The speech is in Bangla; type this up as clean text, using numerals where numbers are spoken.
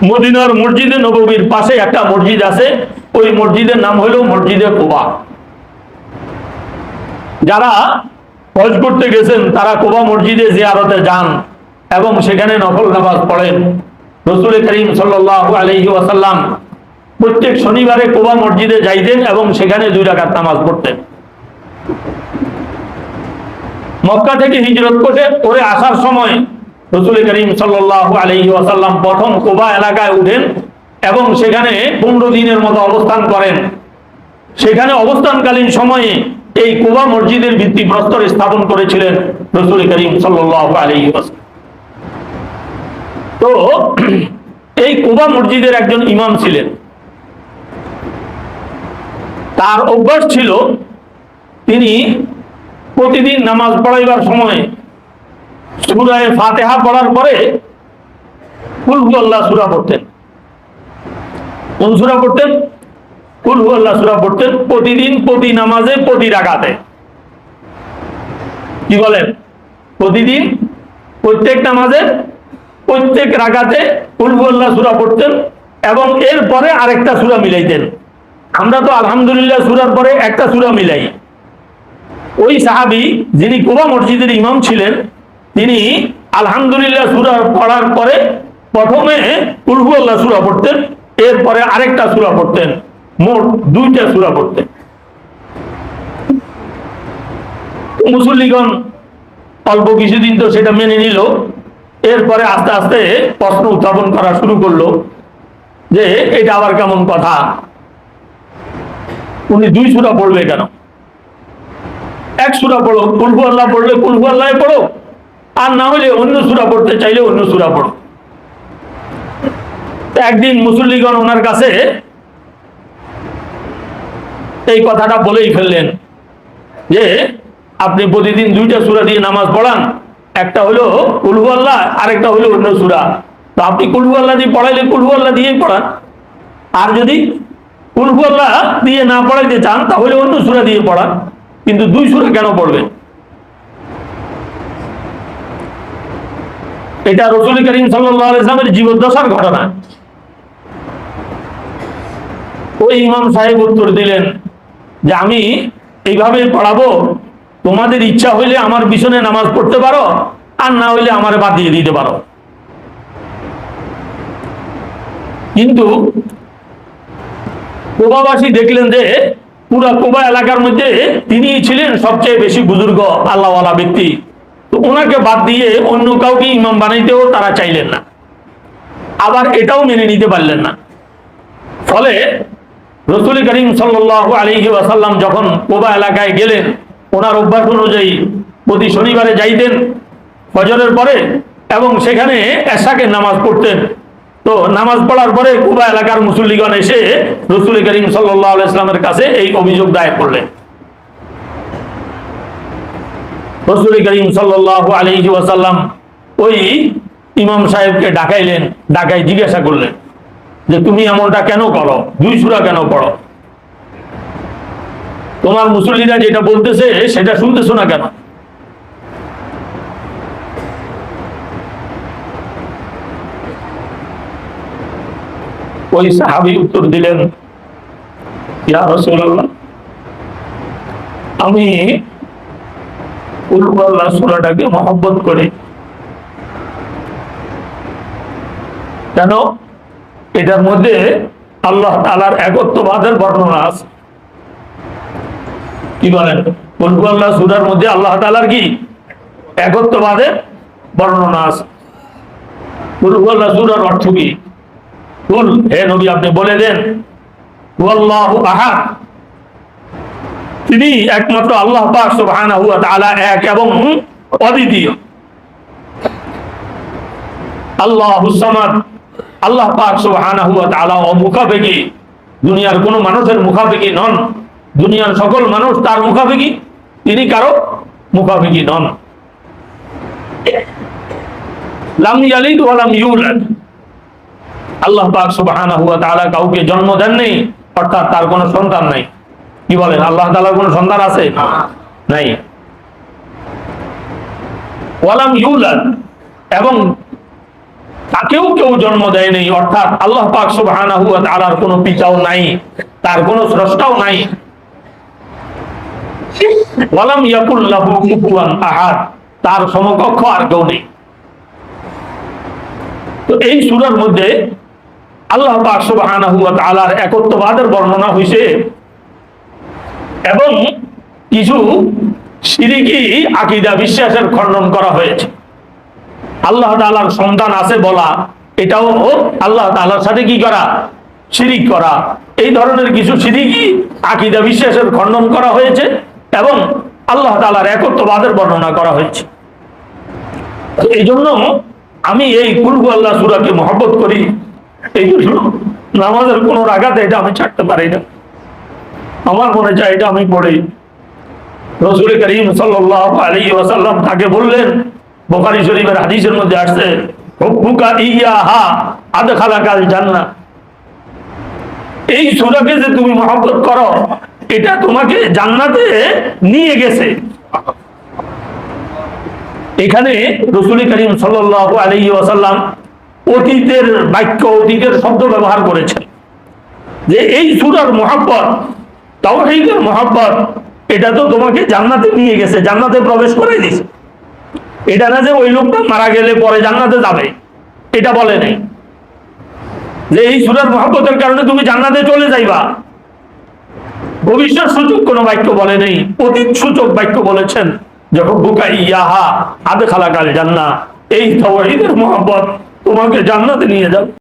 মদিনার মসজিদে নববীর পাশে একটা মসজিদ আছে, ওই মসজিদের নাম হলো মসজিদে কুবা। যারা হজ করতে গেছেন তারা কুবা মসজিদে জিয়ারতে যান এবং সেখানে নফল নামাজ পড়েন। রাসূল করিম সাল্লাল্লাহু আলাইহি ওয়াসাল্লাম প্রত্যেক শনিবারে কুবা মসজিদে যাইতেন এবং সেখানে 2 রাকাত নামাজ পড়তেন। মক্কা থেকে হিজরত করে আসার সময় রাসূল করিম সাল্লাল্লাহু আলাইহি ওয়াসাল্লাম প্রথম কুবা এলাকায় উঠেন এবং সেখানে 15 দিনের মতো অবস্থান করেন। সেখানে অবস্থানকালীন সময়ে এই কুবা মসজিদের ভিত্তিপ্রস্তর স্থাপন করেছিলেন রাসূল করিম সাল্লাল্লাহু আলাইহি ওয়াসাল্লাম। তো এই কুবা মসজিদের একজন ইমাম ছিলেন। তার অভ্যাস ছিল তিনি প্রতিদিন নামাজ পড়াইবার সময় সূরা ফাতিহা পড়ার পরে কুল হুয়াল্লাহ সূরা পড়তেন। কোন সূরা পড়তেন? কুল হুয়াল্লাহ সূরা পড়তেন প্রতিদিন, প্রতি নামাজে, প্রতি রাকাতে। কি বলেন? প্রতিদিন, প্রত্যেক নামাজে, প্রত্যেক রাকাতে কুল হুয়াল্লাহ সূরা পড়তেন এবং এরপরে আরেকটা সূরা মিলাইতেন। আমরা তো আলহামদুলিল্লাহ সূরার পরে একটা সূরা মিলাই। ওই সাহাবী যিনি কুবা মসজিদের ইমাম ছিলেন, তিনি আলহামদুলিল্লাহ সূরা পড়ার পরে প্রথমে কুল হুয়াল্লাহ সূরা পড়তেন, এরপরে আরেকটা সূরা পড়তেন, মোট 2টা সূরা পড়তেন। মুসল্লিগণ অল্প কিছুদিন তো সেটা মেনে নিল। এরপরে আস্তে আস্তে প্রশ্ন উত্থাপন করা শুরু করলো যে এটা আবার কেমন কথা, উনি 2 সূরা পড়বে কেন? 1 সূরা পড়ো, কুল হুয়াল্লাহ পড়লে কুল হুয়াল্লাহ পড়ো, আর না হলে অন্য সূরা পড়তে চাইলে অন্য সূরা পড়ো। একদিন মুসল্লিগণ ওনার কাছে এই কথাটা বলেই ফেললেন যে আপনি প্রতিদিন 2টা সূরা দিয়ে নামাজ পড়ান, একটা হলো কুল হুয়াল্লাহ, আরেকটা হলো অন্য সূরা। তো আপনি কুল হুয়াল্লাহ দিয়ে পড়াইলে কুল হুয়াল্লাহ দিয়েই পড়ান, আর যদি কুল হুয়াল্লাহ দিয়ে না পড়াইতে চান তাহলে অন্য সূরা দিয়ে পড়ান, কিন্তু 2 সূরা কেন পড়বেন? এটা রাসূল করিম সাল্লাল্লাহু আলাইহি ওয়াসাল্লামের জীবদ্দশার ঘটনা। ওই ইমাম সাহেব উত্তর দিলেন যে আমি এইভাবে পড়াবো, তোমাদের ইচ্ছা হইলে আমার পিছনে নামাজ পড়তে পারো, আর না হইলে আমার বাদ দিয়ে দিতে পারো। কিন্তু কুবাবাসী দেখলেন যে পুরা কুবা এলাকার মধ্যে তিনি ছিলেন সবচেয়ে বেশি বুজুর্গ আল্লাহওয়ালা ব্যক্তি, তো ওনাকে বাদ দিয়ে অন্য কাউকে ইমাম বানাইতেও তারা চাইলেন না, আবার এটাও মেনে নিতে পারলেন না। ফলে রাসূল করিম সাল্লাল্লাহু আলাইহি ওয়াসাল্লাম যখন কুবা এলাকায় গেলেন, ওনার অভ্যাস অনুযায়ী প্রতি শনিবারে যাইতেন ফজরের পরে এবং সেখানে এশাকে নামাজ পড়তেন। তো নামাজ পড়ার পরে কুবা এলাকার মুসল্লিগণ এসে রাসূল করিম সাল্লাল্লাহু আলাইহি ওয়াসাল্লামের কাছে এই অভিযোগ দায়ের করলেন। রাসূল করিম সাল্লাল্লাহু আলাইহি ওয়াসাল্লাম ওই ইমাম সাহেবকে ডাকাইলেন, ডাকাই জিজ্ঞাসা করলেন যে তুমি এমনটা কেন করো, 2 সূরা কেন পড়ো? তোমার মুসল্লিরা যেটা বলতেছে সেটা শুনতেছো না কেন? ওই সাহাবী উত্তর দিলেন, ইয়া রাসূলুল্লাহ, আমি কুল হুয়াল্লাহ সূরাটাকে মহব্বত করি। কেন? এটার মধ্যে আল্লাহ তাআলার একত্ববাদের বর্ণনা আছে। কি বলেন? কুল হুয়াল্লাহ সূরার মধ্যে আল্লাহ তাআলার কি একত্ববাদের বর্ণনা আছে। কুল হুয়াল্লাহ সূরার অর্থ কি? কুল, হে নবী আপনি বলে দেন, হুয়াল্লাহু আহাদ, তিনি একমাত্র আল্লাহ পাক সুবহানাহু ওয়া তাআলা এক এবং অদ্বিতীয়। আল্লাহুস সামাদ, আল্লাহ পাক সুবহানাহু ওয়া তাআলা অমুখাপেক্ষী, দুনিয়ার কোনো মানুষের মুখাপেক্ষী নন। দুনিয়ার সকল মানুষ তার মুখাপেক্ষী, তিনি কারো মুখাপেক্ষী নন। লাম ইয়ালিদ ওয়া লাম ইউলাদ, আল্লাহ পাক সুবহানাহু ওয়া তাআলা কাউকে জন্ম দেন নাই, অর্থাৎ তার কোনো সন্তান নাই। কি বলেন? আল্লাহ তাআলার কোনো সন্তান আছে? নাই। ওয়া লাম ইউলাদ, এবং তাকেও কেউ জন্ম দেয় নাই, অর্থাৎ আল্লাহ পাক সুবহানাহু ওয়া তাআলার কোনো পিতাও নাই, তার কোনো স্রষ্টাও নাই। ওয়ালাম ইয়াকুল লাহু কুফুয়ান আহাদ, তার সমকক্ষ আর কেউ নেই। তো এই সূরার মধ্যে আল্লাহ পাক সুবহানাহু ওয়া তাআলার একত্ববাদের বর্ণনা হয়েছে এবং কিছু শিরকি আকীদা বিশ্বাসের খণ্ডন করা হয়েছে। আল্লাহ তাআলার সন্তান আছে বলা, এটাও আল্লাহ তাআলার সাথে কি করা? শিরিক করা। এই ধরনের কিছু শিরকি আকীদা বিশ্বাসের খণ্ডন করা হয়েছে এবং আল্লাহ তাআলার একত্ববাদের বর্ণনা করা হয়েছে। এই জন্য আমি এই কুল হুয়াল্লাহ সূরাকে মহব্বত করি, এই জন্য নামাজের কোন রাকাতে এটা আমি ছাড়তে পারি না। আমার মনে চায় এটা আমি পড়ি। রাসূল করিম সাল্লাল্লাহু আলাইহি ওয়াসাল্লাম তাকে বললেন, বুখারী শরীফের হাদিসের মধ্যে আসছে, হুব্বুকা ইয়াহা আদখালাকাল জান্নাহ, এই সূরাকে যে তুমি মহব্বত করো এটা তোমাকে জান্নাতে নিয়ে গেছে। এখানে রাসূল করিম সাল্লাল্লাহু আলাইহি ওয়াসাল্লাম অতীতের বাক্য, অতীতের শব্দ ব্যবহার করেছেন যে এই সূরার মহব্বত, তাওহীদের মহব্বত, এটা তো তোমাকে জান্নাতে নিয়ে গেছে, জান্নাতে প্রবেশ করে দিয়েছে। এটা না যে ওই লোকটা মারা গেলে পরে জান্নাতে যাবে, এটা বলে নাই। যে এই সূরার মহব্বতের কারণে তুমি জান্নাতে চলে যাইবা, ভবিষ্যৎ সূচক কোনো বাক্য বলে নেই, অতীত সূচক বাক্য বলেছেন। যখন বুকা ইয়াহা আদখালাকাল জান্নাহ, এই তাওহীদের মহব্বত তোমাকে জান্নাতে নিয়ে যাবে।